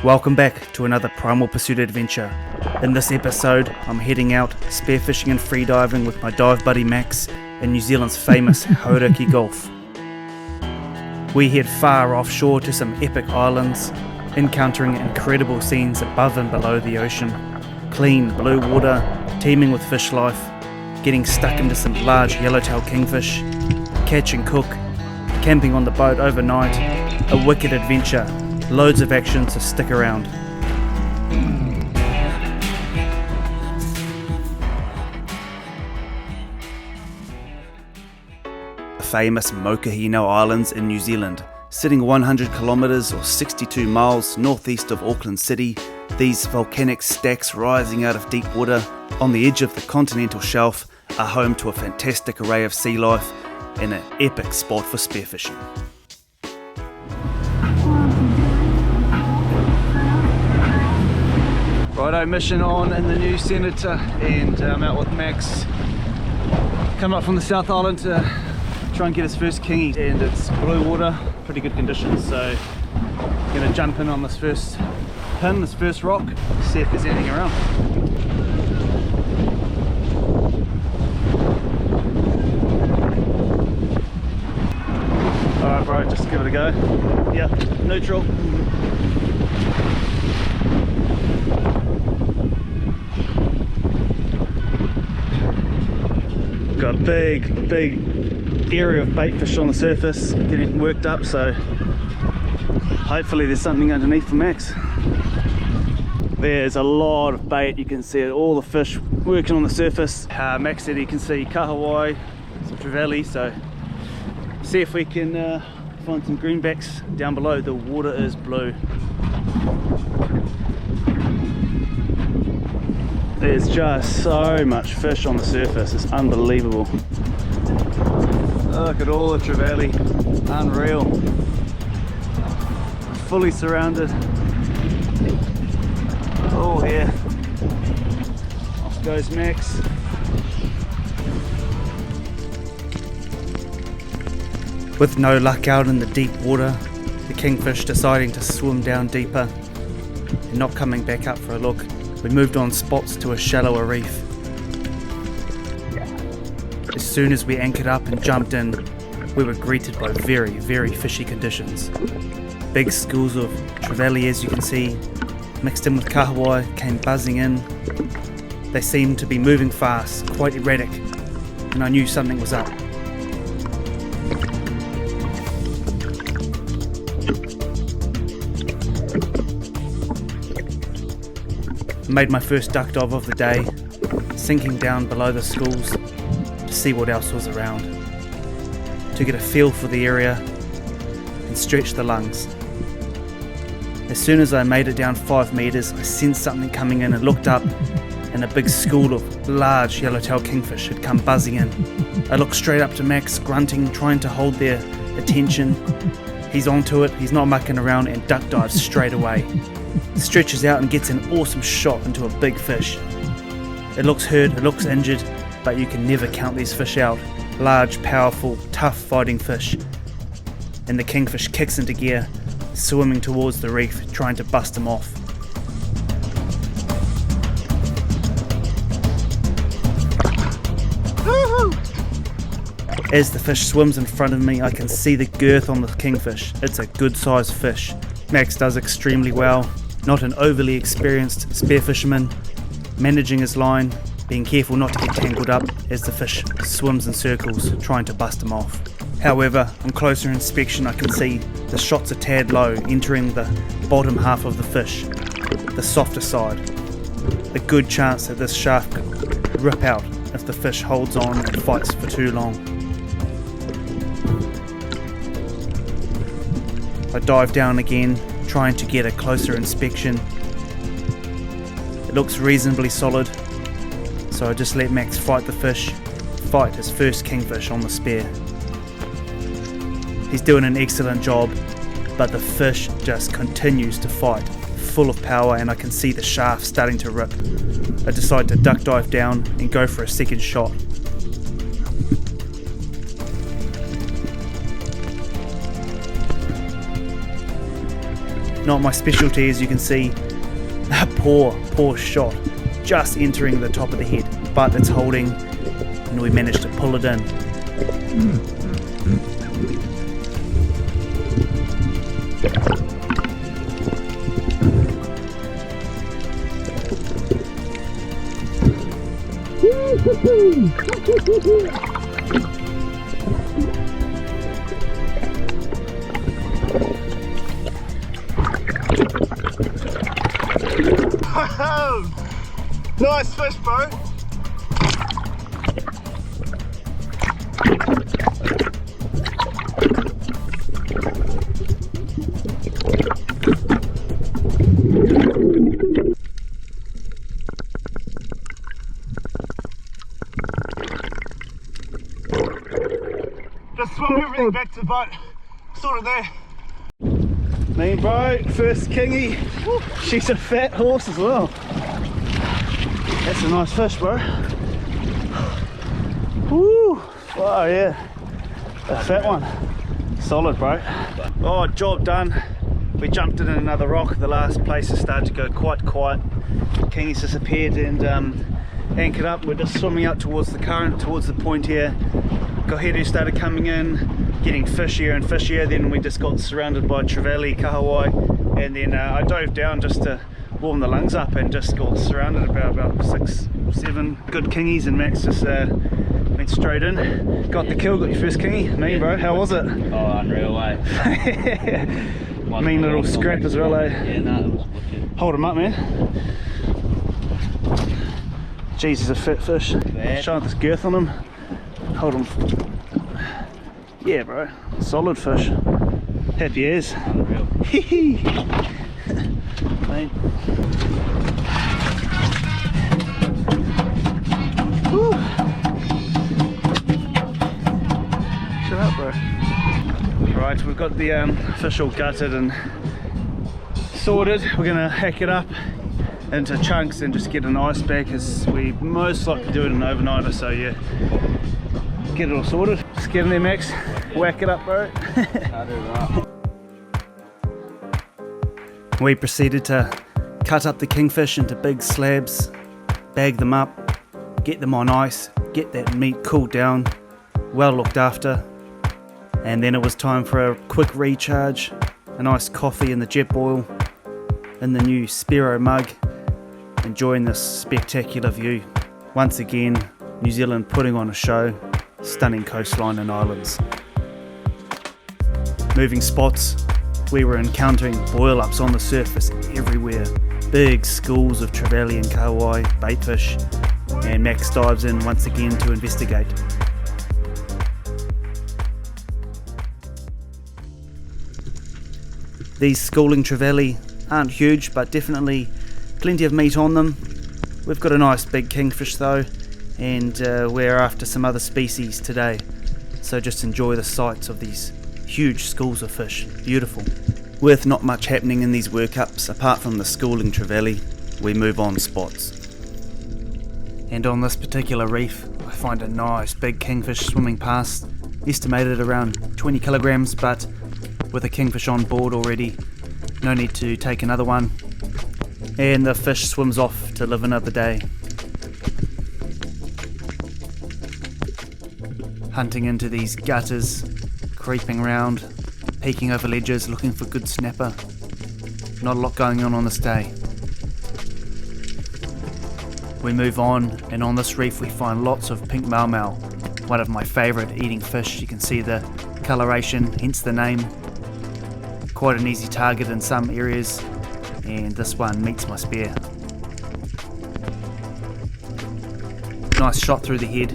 Welcome back to another Primal Pursuit adventure. In this episode, I'm heading out spearfishing and freediving with my dive buddy Max in New Zealand's famous Hauraki Gulf. We head far offshore to some epic islands, encountering incredible scenes above and below the ocean. Clean blue water, teeming with fish life, getting stuck into some large yellowtail kingfish, catch and cook, camping on the boat overnight, a wicked adventure. Loads of action, so stick around. The famous Mokohinau Islands in New Zealand. Sitting 100 kilometres or 62 miles northeast of Auckland City, these volcanic stacks rising out of deep water on the edge of the continental shelf are home to a fantastic array of sea life and an epic spot for spearfishing. Righto, mission on in the new Senator, and I'm out with Max. Come up from the South Island to try and get his first kingy, and it's blue water, pretty good conditions, so I'm going to jump in on this first pin, this first rock, see if there's anything around. Alright bro, just give it a go. Yeah, neutral. Got a big area of bait fish on the surface, getting worked up, so hopefully there's something underneath for Max. There's a lot of bait, you can see it, all the fish working on the surface. Max said he can see kahawai, some trevally, so see if we can find some greenbacks down below. The water is blue. There's just so much fish on the surface, it's unbelievable. Look at all the trevally, unreal. Fully surrounded. Oh yeah. Off goes Max. With no luck out in the deep water, the kingfish deciding to swim down deeper and not coming back up for a look, we moved on spots to a shallower reef. As soon as we anchored up and jumped in, we were greeted by very fishy conditions. Big schools of trevally, as you can see, mixed in with kahawai, came buzzing in. They seemed to be moving fast, quite erratic, and I knew something was up. I made my first duck dive of the day, sinking down below the schools to see what else was around, to get a feel for the area and stretch the lungs. As soon as I made it down 5 metres, I sensed something coming in and looked up, and a big school of large yellowtail kingfish had come buzzing in. I looked straight up to Max, grunting, trying to hold their attention. He's onto it, he's not mucking around, and duck dives straight away. Stretches out and gets an awesome shot into a big fish. It looks hurt, it looks injured, but you can never count these fish out. Large, powerful, tough fighting fish. And the kingfish kicks into gear, swimming towards the reef, trying to bust him off. As the fish swims in front of me, I can see the girth on the kingfish. It's a good sized fish. Max does extremely well. Not an overly experienced spearfisherman, managing his line, being careful not to get tangled up as the fish swims in circles, trying to bust him off. However, on closer inspection I can see the shot's a tad low, entering the bottom half of the fish, the softer side. A good chance that this shaft could rip out if the fish holds on and fights for too long. I dive down again, trying to get a closer inspection. It looks reasonably solid, so I just let Max fight the fish, fight his first kingfish on the spear. He's doing an excellent job, but the fish just continues to fight, full of power, and I can see the shaft starting to rip. I decide to duck dive down and go for a second shot. Not my specialty, as you can see. A poor shot, just entering the top of the head, but it's holding, and we managed to pull it in. Nice fish, bro. Just swung everything back to the boat. Sort of there. Mean bro, first kingy. She's a fat horse as well. That's a nice fish, bro. Woo! Oh yeah, a fat one. Solid, bro. Oh, job done. We jumped in another rock. The last place has started to go quite quiet. Kingies disappeared and anchored up. We're just swimming out towards the current, towards the point here. Koheru started coming in, getting fishier and fishier. Then we just got surrounded by trevally, kahawai, and then I dove down just to warm the lungs up and just got surrounded about 6, 7 good kingies, and Max just went straight in. Got the kill, got your first kingy. Me, bro, how was it? Oh, unreal, eh? Mean little scrap as well, eh? Yeah, no, it was wicked. Hold him up, man. Jeez, he's a fat fish. Show this girth on him. Hold him. Yeah, bro. Solid fish. Happy as. Unreal. Hee mate. Woo. Shut up, bro. Right, we've got the fish all gutted and sorted. We're gonna hack it up into chunks and just get an ice bag, as we most likely do it an overnighter, so yeah. Get it all sorted. Just get in there, Max. Whack it up, bro. We proceeded to cut up the kingfish into big slabs, bag them up, get them on ice, get that meat cooled down, well looked after, and then it was time for a quick recharge, a nice coffee in the jet boil, in the new Spearo mug, enjoying this spectacular view. Once again, New Zealand putting on a show, stunning coastline and islands. Moving spots, we were encountering boil-ups on the surface everywhere. Big schools of trevally and kahawai, baitfish, and Max dives in once again to investigate. These schooling trevally aren't huge, but definitely plenty of meat on them. We've got a nice big kingfish though, and we're after some other species today. So just enjoy the sights of these huge schools of fish. Beautiful. With not much happening in these workups apart from the schooling trevally, we move on spots. And on this particular reef, I find a nice big kingfish swimming past, estimated around 20 kilograms, but with a kingfish on board already, no need to take another one. And the fish swims off to live another day. Hunting into these gutters, creeping around, peeking over ledges, looking for good snapper. Not a lot going on this day. We move on, and on this reef we find lots of pink mau, one of my favourite eating fish. You can see the coloration, hence the name. Quite an easy target in some areas, and this one meets my spear. Nice shot through the head,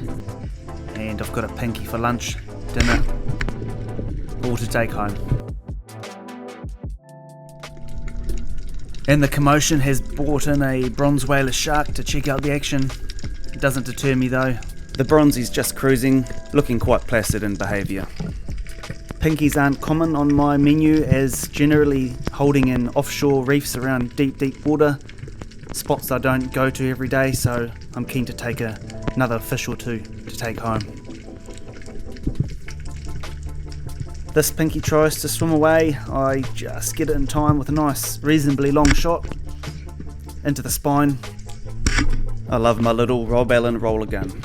and I've got a pinky for lunch, dinner, all to take home. And the commotion has brought in a bronze whaler shark to check out the action. It doesn't deter me though. The bronzie's just cruising, looking quite placid in behaviour. Pinkies aren't common on my menu, as generally holding in offshore reefs around deep water, spots I don't go to every day, so I'm keen to take another fish or two to take home. This pinky tries to swim away. I just get it in time with a nice, reasonably long shot into the spine. I love my little Rob Allen roller gun.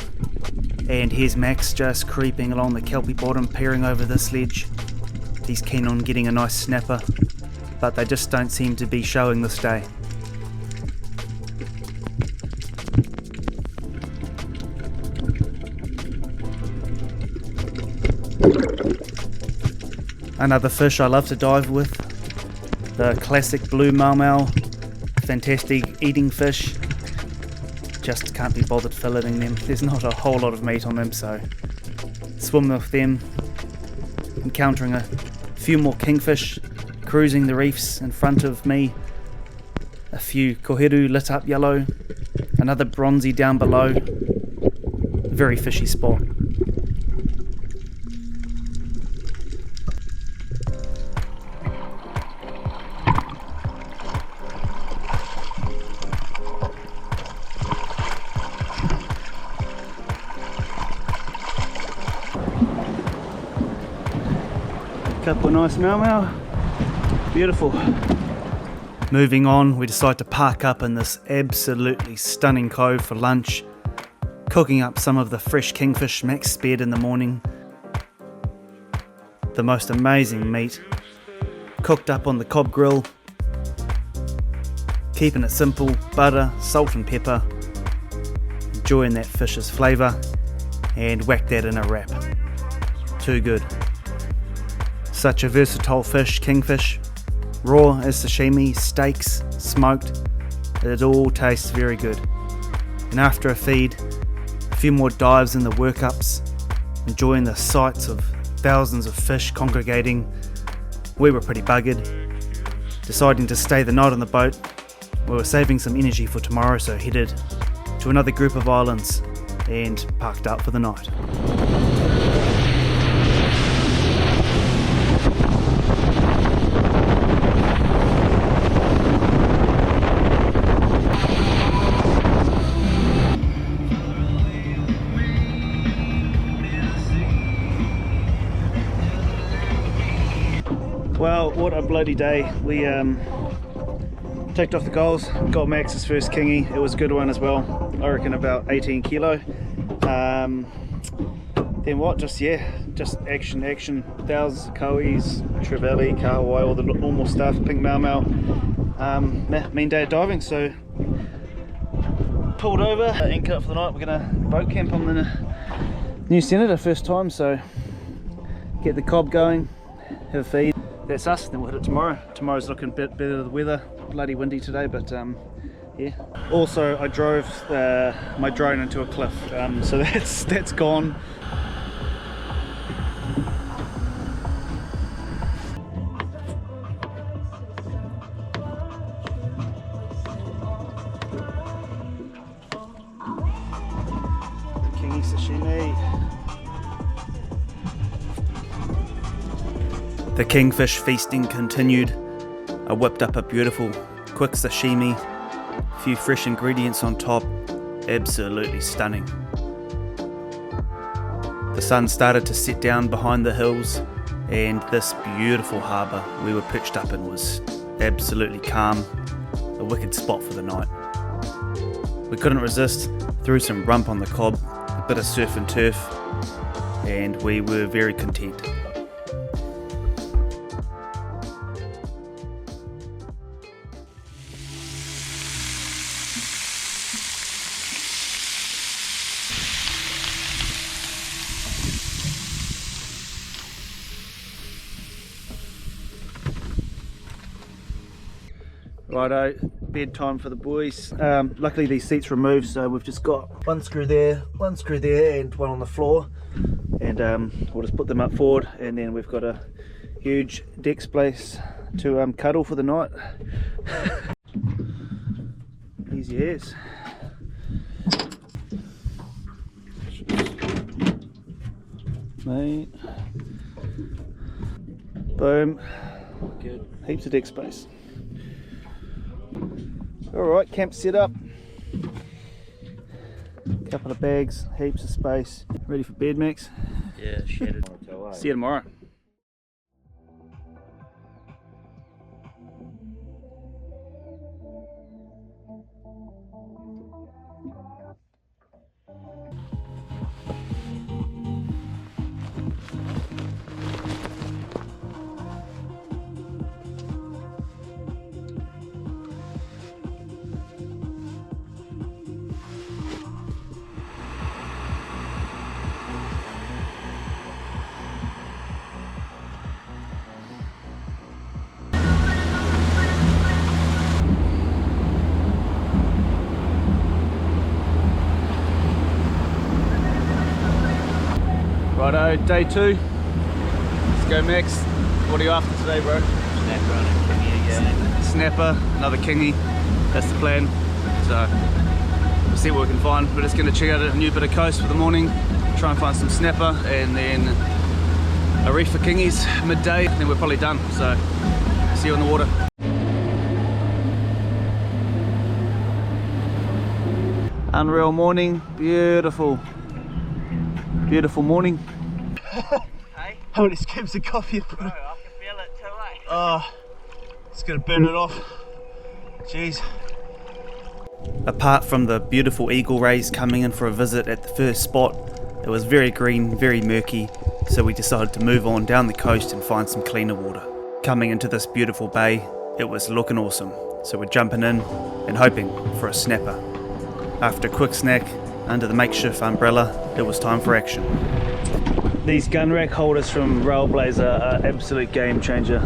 And here's Max just creeping along the kelpie bottom, peering over this ledge. He's keen on getting a nice snapper, but they just don't seem to be showing this day. Another fish I love to dive with, the classic blue maumau, fantastic eating fish. Just can't be bothered filleting them. There's not a whole lot of meat on them, so swim with them. Encountering a few more kingfish, cruising the reefs in front of me. A few koheru lit up yellow, another bronzy down below. Very fishy spot. Couple of nice maumau. Beautiful. Moving on, we decide to park up in this absolutely stunning cove for lunch, cooking up some of the fresh kingfish Max speared in the morning. The most amazing meat, cooked up on the cob grill, keeping it simple, butter, salt and pepper, enjoying that fish's flavour, and whack that in a wrap. Too good. Such a versatile fish, kingfish, raw as sashimi, steaks, smoked, it all tastes very good. And after a feed, a few more dives in the workups, enjoying the sights of thousands of fish congregating, we were pretty buggered. Deciding to stay the night on the boat, we were saving some energy for tomorrow, so headed to another group of islands and parked up for the night. Well, what a bloody day. We ticked off the goals, got Max's first kingy. It was a good one as well. I reckon about 18 kilo. Then what? Just action. Thousands of koe's, trevally, kahawai, all the normal stuff, pink maumau. Mean day of diving, so pulled over, anchored up for the night. We're gonna boat camp on the new Senator first time, so get the cob going, have a feed. That's us, then we'll hit it tomorrow. Tomorrow's looking a bit better, the weather, bloody windy today, but yeah. Also, I drove my drone into a cliff, so that's gone. Kingy sashimi. The kingfish feasting continued. I whipped up a beautiful quick sashimi, a few fresh ingredients on top, absolutely stunning. The sun started to set down behind the hills, and this beautiful harbour we were pitched up in was absolutely calm, a wicked spot for the night. We couldn't resist, threw some rump on the cob, a bit of surf and turf, and we were very content. Righto, bedtime for the boys. Luckily these seats removed, so we've just got one screw there, and one on the floor, and we'll just put them up forward, and then we've got a huge deck space to cuddle for the night. Easy as. Mate. Boom. Good. Heaps of deck space. Alright, camp set up. Couple of bags, heaps of space. Ready for bed, Max? Yeah, shattered. See you tomorrow. Righto, day 2. Let's go Max. What are you after today, bro? Snapper on a kingy again. Snapper, another kingy. That's the plan. So we'll see what we can find. We're just going to check out a new bit of coast for the morning, try and find some snapper, and then a reef for kingies midday, then we're probably done. So see you on the water. Unreal morning, beautiful morning. Hey? How many scoops of coffee? Bro, I can feel it too, eh? Oh, it's gonna burn it off. Jeez. Apart from the beautiful eagle rays coming in for a visit at the first spot, it was very green, very murky, so we decided to move on down the coast and find some cleaner water. Coming into this beautiful bay, it was looking awesome, so we're jumping in and hoping for a snapper. After a quick snack under the makeshift umbrella, it was time for action. These gun rack holders from Railblazer are absolute game changer.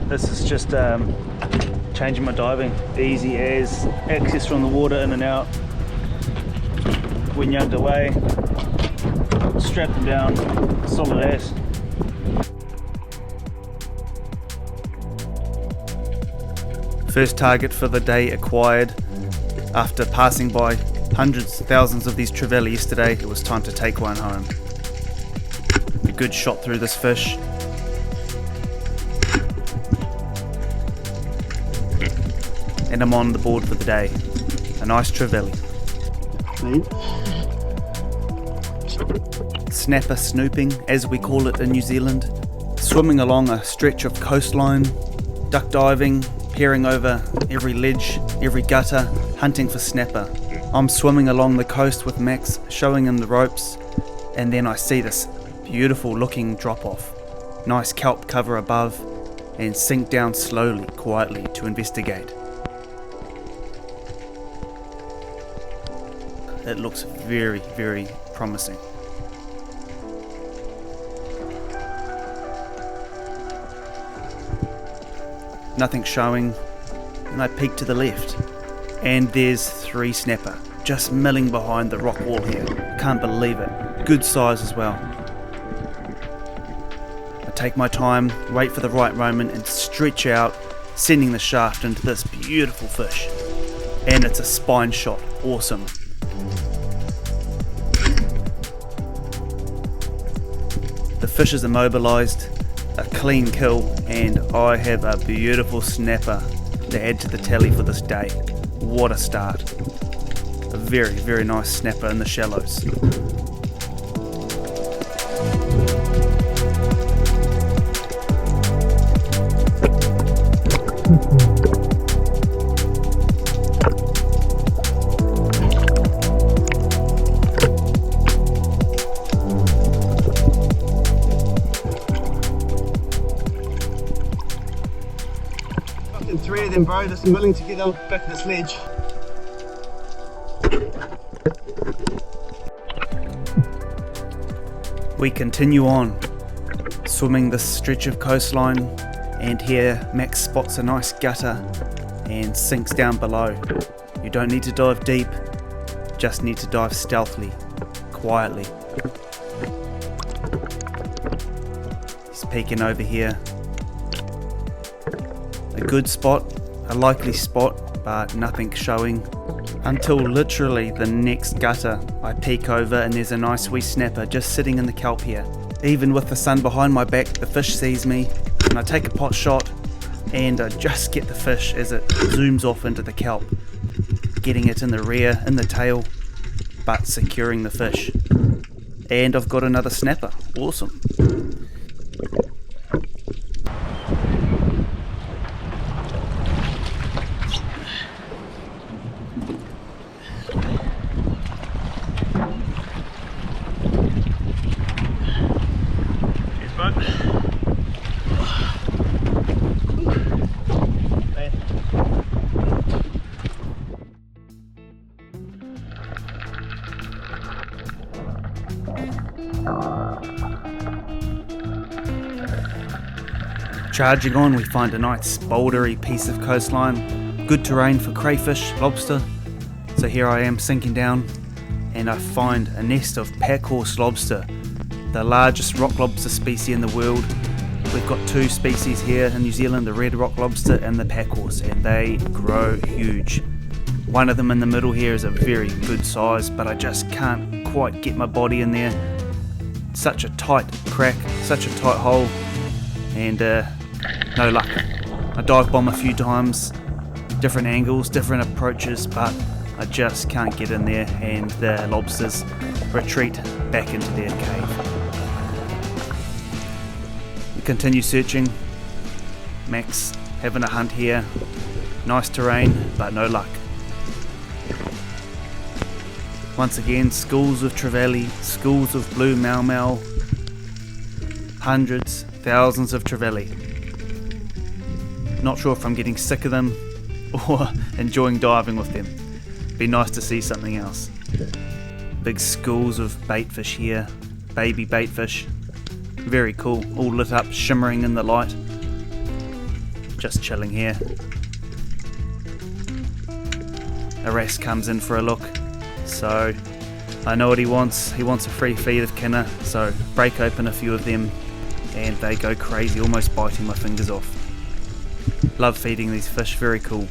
This is just changing my diving. Easy as, access from the water in and out. When you're underway, strap them down, solid as. First target for the day acquired. After passing by hundreds, thousands of these trevally yesterday, it was time to take one home. A good shot through this fish. And I'm on the board for the day. A nice trevally. Snapper snooping, as we call it in New Zealand. Swimming along a stretch of coastline, duck diving, peering over every ledge, every gutter, hunting for snapper. I'm swimming along the coast with Max, showing him the ropes, and then I see this beautiful looking drop off. Nice kelp cover above, and sink down slowly, quietly to investigate. It looks very, very promising. Nothing showing, and I peek to the left, and there's 3 snapper just milling behind the rock wall here. Can't believe it. Good size as well. I take my time, wait for the right moment, and stretch out, sending the shaft into this beautiful fish. And it's a spine shot. Awesome. The fish is immobilized, a clean kill, and I have a beautiful snapper to add to the tally for this day. What a start. A very, very nice snapper in the shallows. Fucking 3 of them, bro, just milling together back of this ledge. We continue on, swimming this stretch of coastline, and here Max spots a nice gutter and sinks down below. You don't need to dive deep, just need to dive stealthily, quietly. He's peeking over here. A good spot, a likely spot, but nothing showing. Until literally the next gutter, I peek over and there's a nice wee snapper just sitting in the kelp here. Even with the sun behind my back, the fish sees me, and I take a pot shot, and I just get the fish as it zooms off into the kelp, getting it in the rear, in the tail, but securing the fish. And I've got another snapper. Awesome. Charging on, we find a nice bouldery piece of coastline, good terrain for crayfish, lobster. So here I am sinking down, and I find a nest of packhorse lobster the largest rock lobster species in the world. We've got two species here in New Zealand, the red rock lobster and the packhorse, and they grow huge. One of them in the middle here is a very good size, but I just can't quite get my body in there. Such a tight crack, such a tight hole, and no luck. I dive bomb a few times, different angles, different approaches, but I just can't get in there, and the lobsters retreat back into their cave. We continue searching. Max having a hunt here. Nice terrain, but no luck. Once again, schools of trevally, schools of blue mau, hundreds, thousands of trevally. Not sure if I'm getting sick of them or enjoying diving with them. Be nice to see something else. Big schools of baitfish here, baby baitfish. Very cool, all lit up, shimmering in the light. Just chilling here. A wrasse comes in for a look, so I know what he wants. He wants a free feed of kinna, so break open a few of them and they go crazy, almost biting my fingers off. Love feeding these fish, very cool.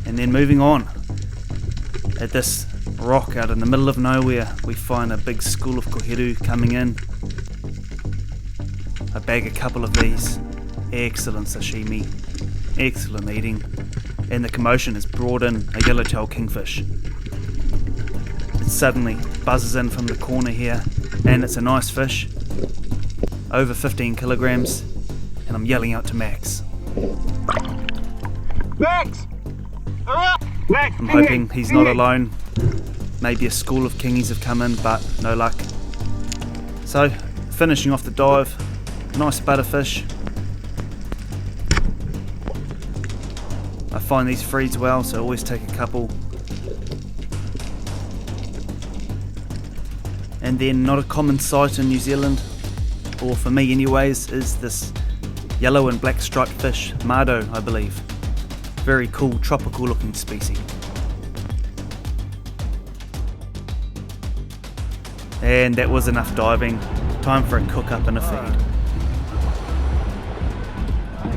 And then moving on, at this rock out in the middle of nowhere, we find a big school of koheru coming in. I bag a couple of these. Excellent sashimi, excellent eating, and the commotion has brought in a yellowtail kingfish. It suddenly buzzes in from the corner here, and it's a nice fish, over 15 kilograms, and I'm yelling out to Max. Max! Max! I'm hoping he's not alone. Maybe a school of kingies have come in, but no luck. So, finishing off the dive, nice butterfish. I find these freeze well, so always take a couple. And then, not a common sight in New Zealand, or for me anyways, is this yellow and black striped fish, Mardo I believe. Very cool, tropical looking species. And that was enough diving. Time for a cook up and a feed.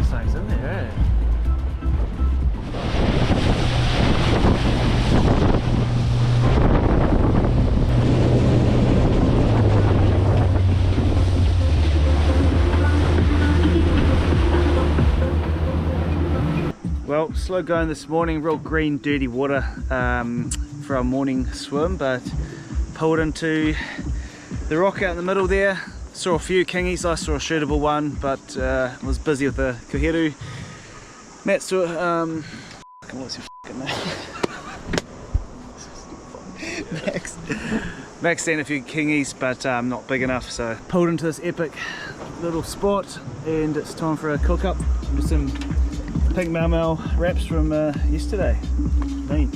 Something's in there, eh? Well, slow going this morning, real green dirty water for our morning swim, but pulled into the rock out in the middle there. Saw a few kingies, I saw a shootable one, but was busy with the koheru. Matt saw, what's your fucking name? Max seen a few kingies, but not big enough, so pulled into this epic little spot, and it's time for a cook up with some pink mau wraps from yesterday. Mean.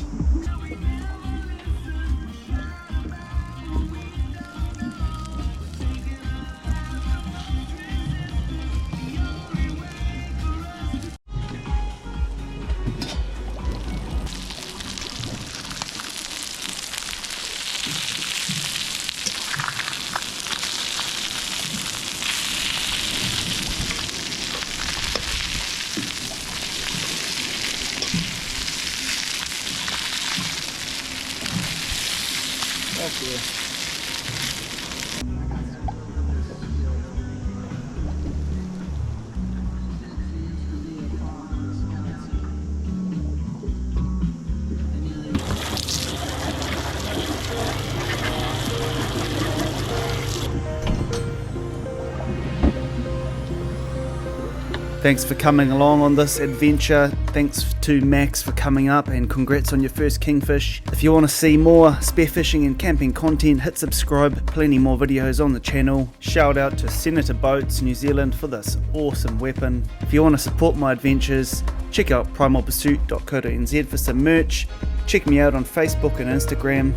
Thanks for coming along on this adventure. Thanks to Max for coming up, and congrats on your first kingfish. If you want to see more spearfishing and camping content, hit subscribe. Plenty more videos on the channel. Shout out to Senator Boats New Zealand for this awesome weapon. If you want to support my adventures, check out primalpursuit.co.nz for some merch. Check me out on Facebook and Instagram.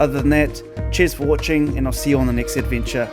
Other than that, cheers for watching, and I'll see you on the next adventure.